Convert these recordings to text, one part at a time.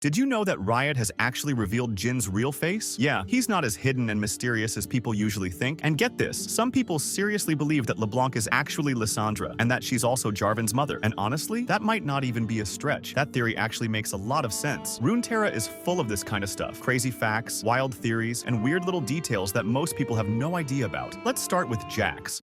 Did you know that Riot has actually revealed Jin's real face? Yeah, he's not as hidden and mysterious as people usually think. And get this, some people seriously believe that LeBlanc is actually Lissandra, and that she's also Jarvan's mother. And honestly, that might not even be a stretch. That theory actually makes a lot of sense. Runeterra is full of this kind of stuff. Crazy facts, wild theories, and weird little details that most people have no idea about. Let's start with Jax.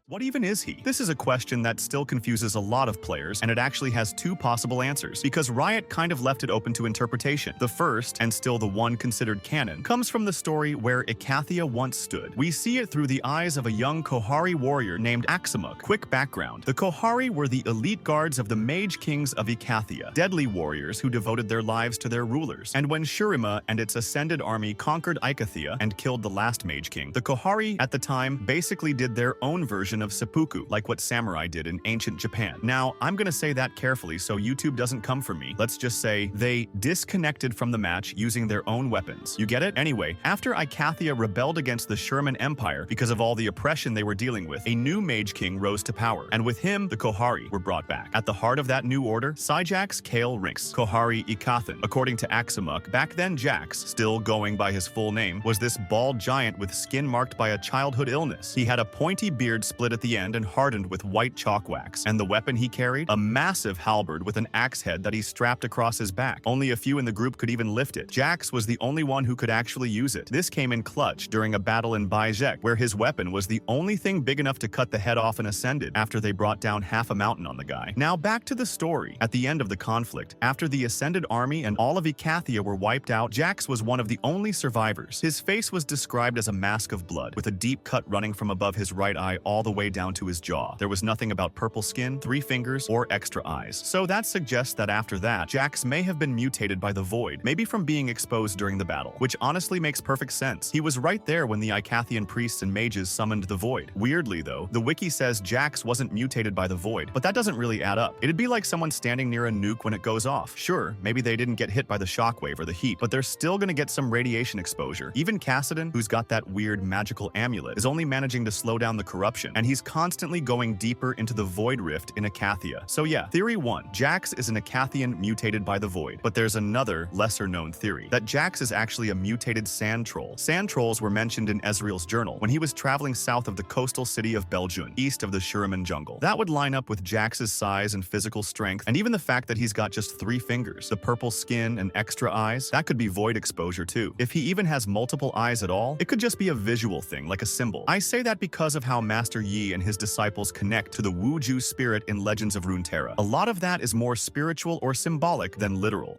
What even is he? This is a question that still confuses a lot of players, and it actually has two possible answers, because Riot kind of left it open to interpretation. The first, and still the one considered canon, comes from the story where Icathia once stood. We see it through the eyes of a young Kohari warrior named Axamuk. Quick background. The Kohari were the elite guards of the Mage Kings of Icathia, deadly warriors who devoted their lives to their rulers. And when Shurima and its ascended army conquered Icathia and killed the last Mage King, the Kohari at the time basically did their own version of seppuku, like what samurai did in ancient Japan. Now, I'm gonna say that carefully so YouTube doesn't come for me. Let's just say they disconnected from the match using their own weapons. You get it? Anyway, after Icathia rebelled against the Shuriman Empire because of all the oppression they were dealing with, a new Mage King rose to power, and with him, the Kohari were brought back. At the heart of that new order, Syjax Kale Rinks, Kohari Ikathan. According to Axamuk, back then Jax, still going by his full name, was this bald giant with skin marked by a childhood illness. He had a pointy beard split at the end and hardened with white chalk wax. And the weapon he carried? A massive halberd with an axe head that he strapped across his back. Only a few in the group could even lift it. Jax was the only one who could actually use it. This came in clutch during a battle in Baizhek, where his weapon was the only thing big enough to cut the head off an Ascended after they brought down half a mountain on the guy. Now back to the story. At the end of the conflict, after the Ascended army and all of Icathia were wiped out, Jax was one of the only survivors. His face was described as a mask of blood, with a deep cut running from above his right eye all the way down to his jaw. There was nothing about purple skin, 3 fingers, or extra eyes. So that suggests that after that, Jax may have been mutated by the Void, maybe from being exposed during the battle, which honestly makes perfect sense. He was right there when the Icathian priests and mages summoned the Void. Weirdly though, the wiki says Jax wasn't mutated by the Void, but that doesn't really add up. It'd be like someone standing near a nuke when it goes off. Sure, maybe they didn't get hit by the shockwave or the heat, but they're still gonna get some radiation exposure. Even Kassadin, who's got that weird magical amulet, is only managing to slow down the corruption, and he's constantly going deeper into the Void Rift in Icathia. So yeah, theory 1, Jax is an Icathian mutated by the Void. But there's another, lesser-known theory, that Jax is actually a mutated sand troll. Sand trolls were mentioned in Ezreal's journal when he was traveling south of the coastal city of Beljun, east of the Shuriman jungle. That would line up with Jax's size and physical strength, and even the fact that he's got just 3 fingers, the purple skin and extra eyes. That could be Void exposure too. If he even has multiple eyes at all, it could just be a visual thing, like a symbol. I say that because of how Master Yi and his disciples connect to the Wuju spirit in Legends of Runeterra. A lot of that is more spiritual or symbolic than literal.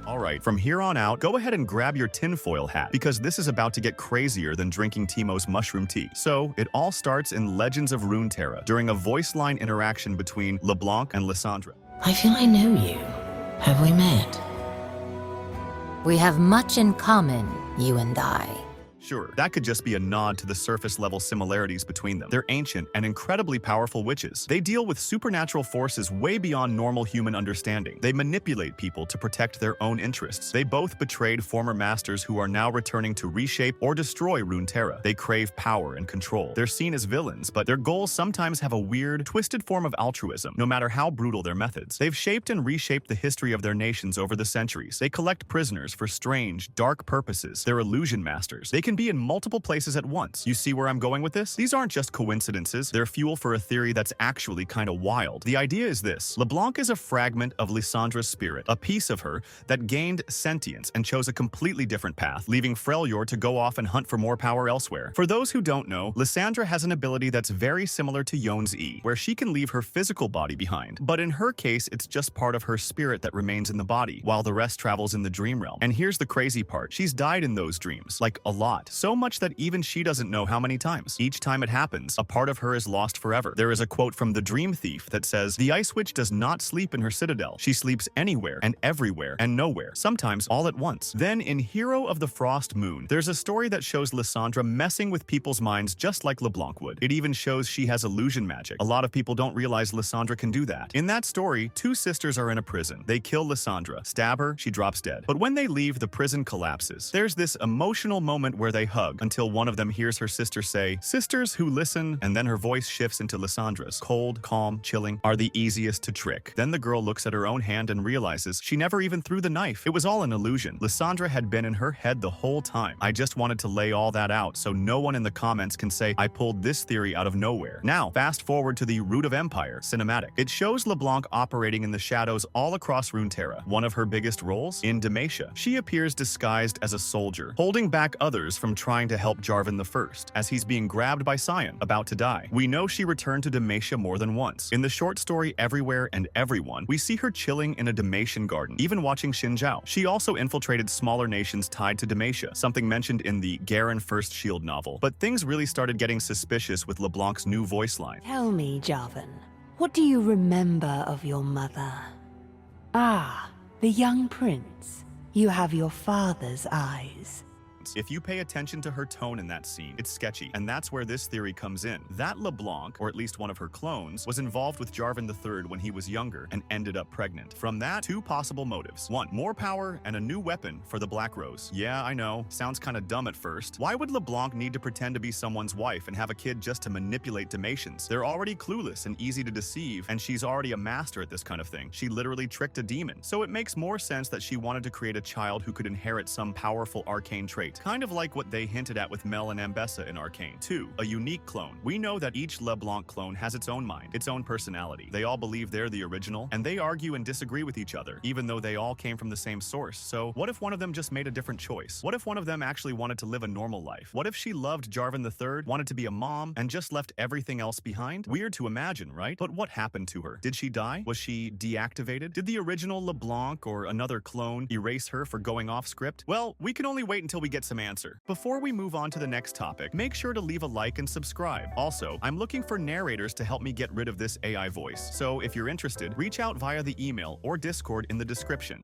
Alright, from here on out, go ahead and grab your tinfoil hat, because this is about to get crazier than drinking Teemo's mushroom tea. So, it all starts in Legends of Runeterra, during a voice line interaction between LeBlanc and Lissandra. I feel I know you. Have we met? We have much in common, you and I. Sure, that could just be a nod to the surface-level similarities between them. They're ancient and incredibly powerful witches. They deal with supernatural forces way beyond normal human understanding. They manipulate people to protect their own interests. They both betrayed former masters who are now returning to reshape or destroy Runeterra. They crave power and control. They're seen as villains, but their goals sometimes have a weird, twisted form of altruism, no matter how brutal their methods. They've shaped and reshaped the history of their nations over the centuries. They collect prisoners for strange, dark purposes. They're illusion masters. They can be in multiple places at once. You see where I'm going with this? These aren't just coincidences. They're fuel for a theory that's actually kind of wild. The idea is this. LeBlanc is a fragment of Lissandra's spirit, a piece of her that gained sentience and chose a completely different path, leaving Freljord to go off and hunt for more power elsewhere. For those who don't know, Lissandra has an ability that's very similar to Yon's E, where she can leave her physical body behind. But in her case, it's just part of her spirit that remains in the body, while the rest travels in the dream realm. And here's the crazy part. She's died in those dreams, like a lot. So much that even she doesn't know how many times. Each time it happens, a part of her is lost forever. There is a quote from the Dream Thief that says, "The Ice Witch does not sleep in her citadel. She sleeps anywhere and everywhere and nowhere, sometimes all at once." Then in Hero of the Frost Moon, there's a story that shows Lissandra messing with people's minds just like LeBlanc would. It even shows she has illusion magic. A lot of people don't realize Lissandra can do that. In that story, 2 sisters are in a prison. They kill Lissandra, stab her, she drops dead. But when they leave, the prison collapses. There's this emotional moment where they hug until one of them hears her sister say, "Sisters who listen," and then her voice shifts into Lissandra's. Cold, calm, chilling are the easiest to trick. Then the girl looks at her own hand and realizes she never even threw the knife. It was all an illusion. Lissandra had been in her head the whole time. I just wanted to lay all that out so no one in the comments can say I pulled this theory out of nowhere. Now, fast forward to the Root of Empire cinematic. It shows LeBlanc operating in the shadows all across Runeterra. One of her biggest roles? In Demacia. She appears disguised as a soldier, holding back others from trying to help Jarvan I as he's being grabbed by Sion, about to die. We know she returned to Demacia more than once. In the short story Everywhere and Everyone, we see her chilling in a Demacian garden, even watching Xinjiao. She also infiltrated smaller nations tied to Demacia, something mentioned in the Garen First Shield novel. But things really started getting suspicious with LeBlanc's new voice line. Tell me, Jarvan, what do you remember of your mother? Ah, the young prince. You have your father's eyes. If you pay attention to her tone in that scene, it's sketchy, and that's where this theory comes in. That LeBlanc, or at least one of her clones, was involved with Jarvan III when he was younger and ended up pregnant. From that, two possible motives. One, more power and a new weapon for the Black Rose. Yeah, I know, sounds kinda dumb at first. Why would LeBlanc need to pretend to be someone's wife and have a kid just to manipulate Demacians? They're already clueless and easy to deceive, and she's already a master at this kind of thing. She literally tricked a demon. So it makes more sense that she wanted to create a child who could inherit some powerful arcane trait. Kind of like what they hinted at with Mel and Ambessa in Arcane. 2. A unique clone. We know that each LeBlanc clone has its own mind, its own personality. They all believe they're the original, and they argue and disagree with each other, even though they all came from the same source. So what if one of them just made a different choice? What if one of them actually wanted to live a normal life? What if she loved Jarvan III, wanted to be a mom, and just left everything else behind? Weird to imagine, right? But what happened to her? Did she die? Was she deactivated? Did the original LeBlanc or another clone erase her for going off script? Well, we can only wait until we get some answer. Before we move on to the next topic, make sure to leave a like and subscribe. Also, I'm looking for narrators to help me get rid of this AI voice, so if you're interested, reach out via the email or Discord in the description.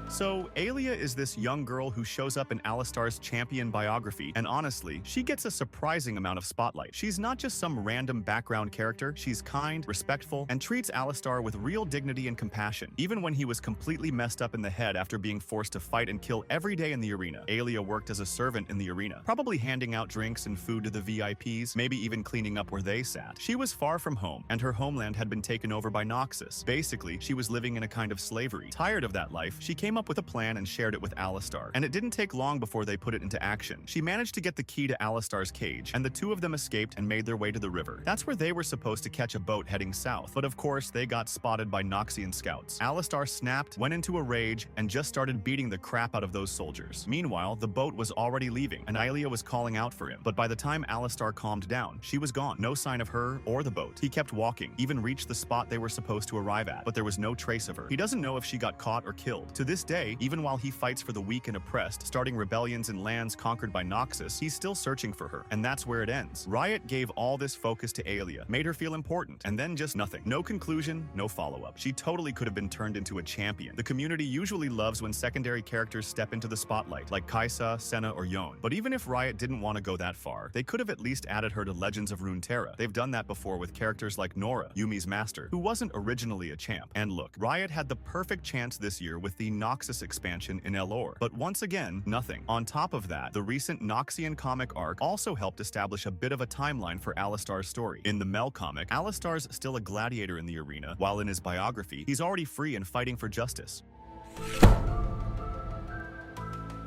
So, Aelia is this young girl who shows up in Alistar's champion biography, and honestly, she gets a surprising amount of spotlight. She's not just some random background character, she's kind, respectful, and treats Alistar with real dignity and compassion, even when he was completely messed up in the head after being forced to fight and kill every day in the arena. Aelia worked as a servant in the arena, probably handing out drinks and food to the VIPs, maybe even cleaning up where they sat. She was far from home, and her homeland had been taken over by Noxus. Basically, she was living in a kind of slavery. Tired of that life, she came up with a plan and shared it with Alistar, and it didn't take long before they put it into action. She managed to get the key to Alistar's cage, and the two of them escaped and made their way to the river. That's where they were supposed to catch a boat heading south, but of course they got spotted by Noxian scouts. Alistar snapped, went into a rage, and just started beating the crap out of those soldiers. Meanwhile, the boat was already leaving, and Aelia was calling out for him, but by the time Alistar calmed down, she was gone. No sign of her or the boat. He kept walking, even reached the spot they were supposed to arrive at, but there was no trace of her. He doesn't know if she got caught or killed. To this day, even while he fights for the weak and oppressed, starting rebellions in lands conquered by Noxus, he's still searching for her, and that's where it ends. Riot gave all this focus to Aelia, made her feel important, and then just nothing. No conclusion, no follow-up. She totally could have been turned into a champion. The community usually loves when secondary characters step into the spotlight, like Kai'Sa, Senna, or Yone. But even if Riot didn't want to go that far, they could have at least added her to Legends of Runeterra. They've done that before with characters like Nora, Yumi's master, who wasn't originally a champ. And look, Riot had the perfect chance this year with the Noxus expansion in Elor, but once again, nothing. On top of that, the recent Noxian comic arc also helped establish a bit of a timeline for Alistar's story. In the Mel comic, Alistar's still a gladiator in the arena, while in his biography, he's already free and fighting for justice.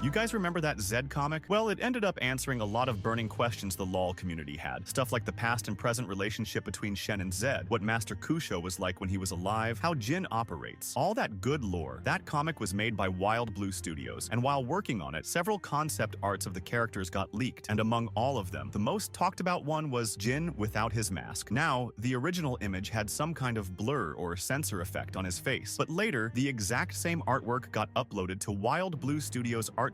You guys remember that Zed comic? Well, it ended up answering a lot of burning questions the LoL community had. Stuff like the past and present relationship between Shen and Zed, what Master Kusho was like when he was alive, how Jin operates. All that good lore. That comic was made by Wild Blue Studios, and while working on it, several concept arts of the characters got leaked, and among all of them, the most talked about one was Jin without his mask. Now, the original image had some kind of blur or sensor effect on his face, but later, the exact same artwork got uploaded to Wild Blue Studios' ArtStation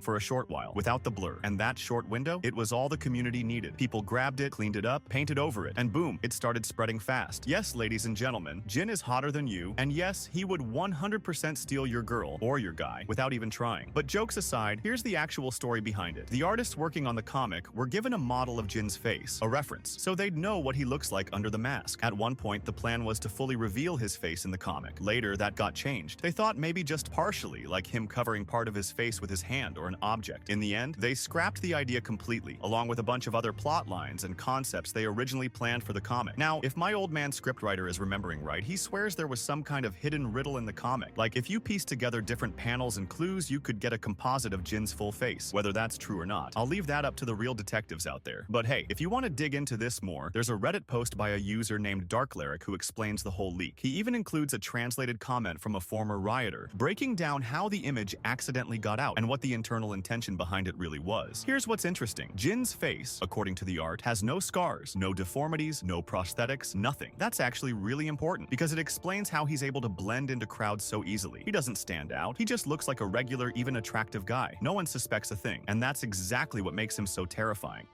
for a short while, without the blur. And that short window, it was all the community needed. People grabbed it, cleaned it up, painted over it, and boom, it started spreading fast. Yes, ladies and gentlemen, Jin is hotter than you, and yes, he would 100% steal your girl, or your guy, without even trying. But jokes aside, here's the actual story behind it. The artists working on the comic were given a model of Jin's face, a reference, so they'd know what he looks like under the mask. At one point, the plan was to fully reveal his face in the comic. Later, that got changed. They thought maybe just partially, like him covering part of his face with his Ixtal's hand or an object. In the end, they scrapped the idea completely, along with a bunch of other plot lines and concepts they originally planned for the comic. Now, if my old man Scriptwriter is remembering right, he swears there was some kind of hidden riddle in the comic. Like, if you piece together different panels and clues, you could get a composite of Jin's full face. Whether that's true or not, I'll leave that up to the real detectives out there. But hey, if you want to dig into this more, there's a Reddit post by a user named Darklyric who explains the whole leak. He even includes a translated comment from a former rioter, breaking down how the image accidentally got out and what the internal intention behind it really was. Here's what's interesting. Jin's face, according to the art, has no scars, no deformities, no prosthetics, nothing. That's actually really important because it explains how he's able to blend into crowds so easily. He doesn't stand out. He just looks like a regular, even attractive guy. No one suspects a thing, and that's exactly what makes him so terrifying.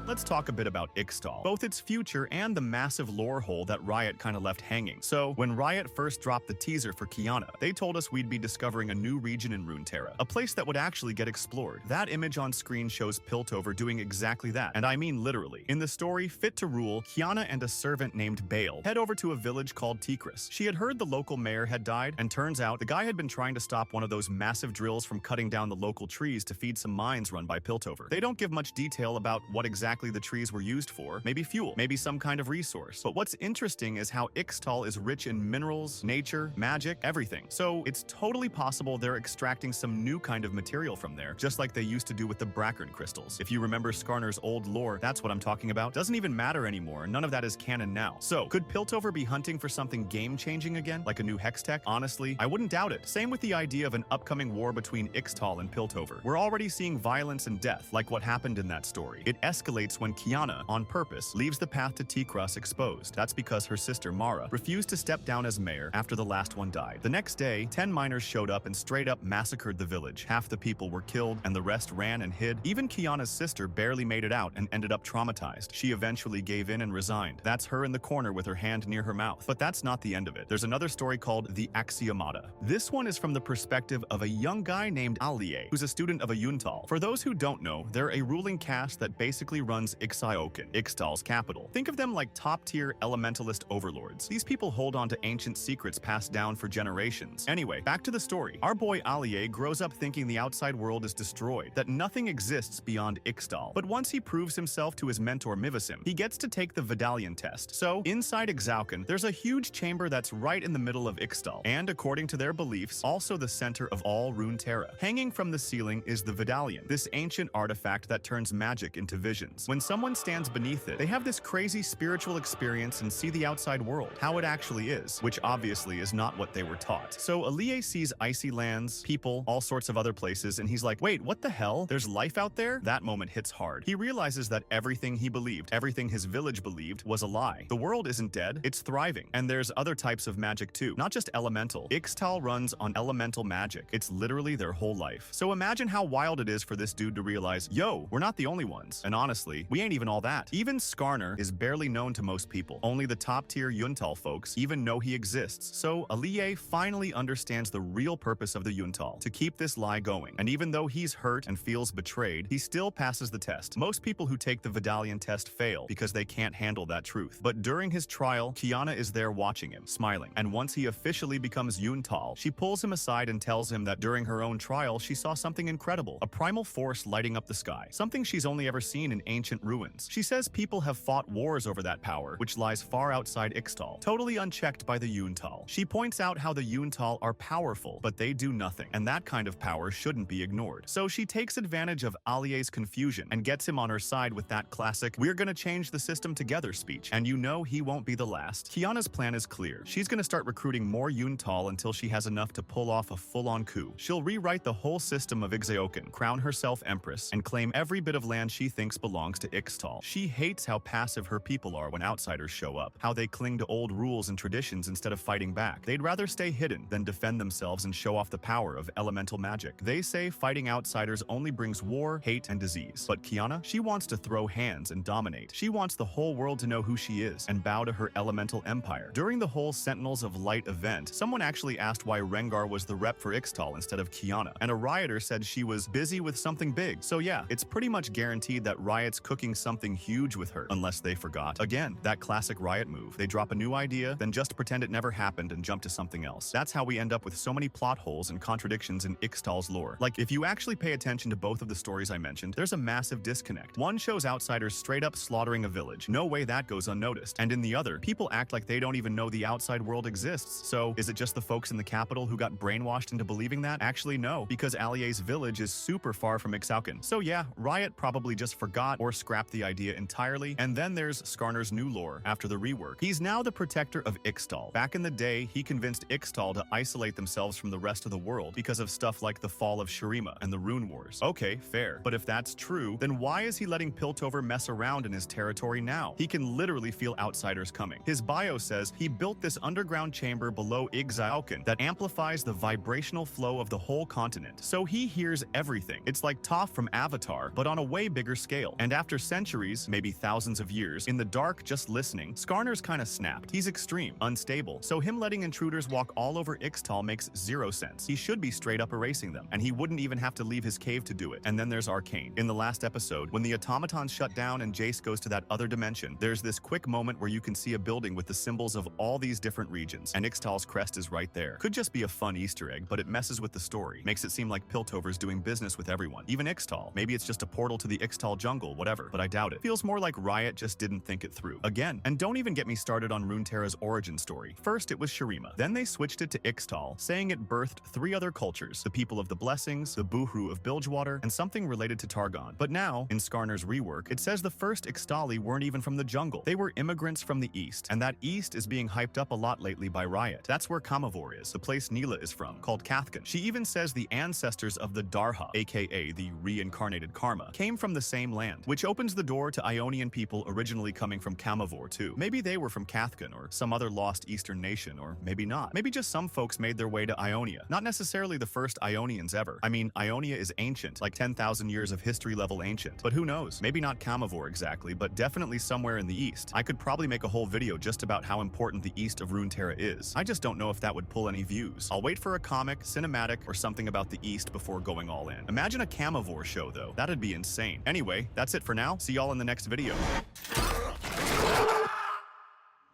Let's talk a bit about Ixtal, both its future and the massive lore hole that Riot kinda left hanging. So, when Riot first dropped the teaser for Kiana, they told us we'd be discovering a new region in Runeterra, a place that would actually get explored. That image on screen shows Piltover doing exactly that, and I mean literally. In the story Fit to Rule, Kiana and a servant named Bale head over to a village called Tikris. She had heard the local mayor had died, and turns out the guy had been trying to stop one of those massive drills from cutting down the local trees to feed some mines run by Piltover. They don't give much detail about what exactly the trees were used for, maybe fuel, maybe some kind of resource. But what's interesting is how Ixtal is rich in minerals, nature, magic, everything. So it's totally possible they're extracting some new kind of material from there, just like they used to do with the Brackern crystals. If you remember Skarner's old lore, that's what I'm talking about. Doesn't even matter anymore, none of that is canon now. So, could Piltover be hunting for something game-changing again, like a new hex tech? Honestly, I wouldn't doubt it. Same with the idea of an upcoming war between Ixtal and Piltover. We're already seeing violence and death, like what happened in that story. It escalates when Kiana, on purpose, leaves the path to Tikris exposed. That's because her sister Mara refused to step down as mayor after the last one died. The next day, 10 miners showed up and straight up massacred the village. Half the people were killed and the rest ran and hid. Even Kiana's sister barely made it out and ended up traumatized. She eventually gave in and resigned. That's her in the corner with her hand near her mouth. But that's not the end of it. There's another story called The Axiomata. This one is from the perspective of a young guy named Alie, who's a student of a Yuntal. For those who don't know, they're a ruling caste that basically runs Ixioken, Ixtal's capital. Think of them like top-tier elementalist overlords. These people hold on to ancient secrets passed down for generations. Anyway, back to the story. Our boy Alie grows up thinking the outside world is destroyed, that nothing exists beyond Ixtal. But once he proves himself to his mentor Mivasim, he gets to take the Vidalian test. So, inside Ixauken, there's a huge chamber that's right in the middle of Ixtal, and according to their beliefs, also the center of all Runeterra. Hanging from the ceiling is the Vidalian, this ancient artifact that turns magic into visions. When someone stands beneath it, they have this crazy spiritual experience and see the outside world, how it actually is, which obviously is not what they were taught. So Alie sees icy lands, people, all sorts of other places, and he's like, wait, what the hell? There's life out there? That moment hits hard. He realizes that everything he believed, everything his village believed, was a lie. The world isn't dead, it's thriving. And there's other types of magic too, not just elemental. Ixtal runs on elemental magic. It's literally their whole life. So imagine how wild it is for this dude to realize, yo, we're not the only ones. And honestly, we ain't even all that. Even Skarner is barely known to most people. Only the top-tier Yuntal folks even know he exists. So Alie finally understands the real purpose of the Yuntal, to keep this lie going. And even though he's hurt and feels betrayed, he still passes the test. Most people who take the Vidalian test fail because they can't handle that truth. But during his trial, Kiana is there watching him, smiling. And once he officially becomes Yuntal, she pulls him aside and tells him that during her own trial, she saw something incredible, a primal force lighting up the sky, something she's only ever seen in ancient ruins. She says people have fought wars over that power, which lies far outside Ixtal, totally unchecked by the Yuntal. She points out how the Yuntal are powerful, but they do nothing, and that kind of power shouldn't be ignored. So she takes advantage of Alie's confusion and gets him on her side with that classic, "we're gonna change the system together" speech, and you know he won't be the last. Kiana's plan is clear. She's gonna start recruiting more Yuntal until she has enough to pull off a full-on coup. She'll rewrite the whole system of Ixioken, crown herself empress, and claim every bit of land she thinks belongs to Ixtal. She hates how passive her people are when outsiders show up, how they cling to old rules and traditions instead of fighting back. They'd rather stay hidden than defend themselves and show off the power of elemental magic. They say fighting outsiders only brings war, hate, and disease. But Kiana, she wants to throw hands and dominate. She wants the whole world to know who she is and bow to her elemental empire. During the whole Sentinels of Light event, someone actually asked why Rengar was the rep for Ixtal instead of Kiana, and a rioter said she was busy with something big. So yeah, it's pretty much guaranteed that Riot's cooking something huge with her, unless they forgot. Again, that classic Riot move. They drop a new idea, then just pretend it never happened and jump to something else. That's how we end up with so many plot holes and contradictions in Ixtal's lore. Like, if you actually pay attention to both of the stories I mentioned, there's a massive disconnect. One shows outsiders straight up slaughtering a village. No way that goes unnoticed. And in the other, people act like they don't even know the outside world exists. So, is it just the folks in the capital who got brainwashed into believing that? Actually, no, because Alier's village is super far from Ixauken. So yeah, Riot probably just forgot or scrapped the idea entirely. And then there's Skarner's new lore after the rework. He's now the protector of Ixtal. Back in the day, he convinced Ixtal to isolate themselves from the rest of the world because of stuff like the fall of Shurima and the Rune Wars. Okay, fair. But if that's true, then why is he letting Piltover mess around in his territory now? He can literally feel outsiders coming. His bio says he built this underground chamber below Ixauken that amplifies the vibrational flow of the whole continent. So he hears everything. It's like Toph from Avatar, but on a way bigger scale. And after centuries, maybe thousands of years, in the dark just listening, Skarner's kinda snapped. He's extreme, unstable, so him letting intruders walk all over Ixtal makes zero sense. He should be straight up erasing them, and he wouldn't even have to leave his cave to do it. And then there's Arcane. In the last episode, when the automatons shut down and Jace goes to that other dimension, there's this quick moment where you can see a building with the symbols of all these different regions, and Ixtal's crest is right there. Could just be a fun Easter egg, but it messes with the story. Makes it seem like Piltover's doing business with everyone, even Ixtal. Maybe it's just a portal to the Ixtal jungle, whatever, but I doubt it. Feels more like Riot just didn't think it through. Again, and don't even get me started on Runeterra's origin story. First it was Shurima, then they switched it to Ixtal, saying it birthed 3 other cultures, the people of the Blessings, the Buhru of Bilgewater, and something related to Targon. But now, in Skarner's rework, it says the first Ixtali weren't even from the jungle. They were immigrants from the east, and that east is being hyped up a lot lately by Riot. That's where Kamavor is, the place Neela is from, called Kathkin. She even says the ancestors of the Darha, aka the reincarnated Karma, came from the same land, which opens the door to Ionian people originally coming from Kamavor too. Maybe they were from Kathkin or some other lost eastern nation, or maybe not. Maybe just some folks made their way to Ionia. Not necessarily the first Ionians ever. I mean, Ionia is ancient, like 10,000 years of history level ancient. But who knows? Maybe not Kamavor exactly, but definitely somewhere in the east. I could probably make a whole video just about how important the east of Runeterra is. I just don't know if that would pull any views. I'll wait for a comic, cinematic, or something about the east before going all in. Imagine a Kamavor show though. That'd be insane. Anyway, that's it for now. See y'all in the next video.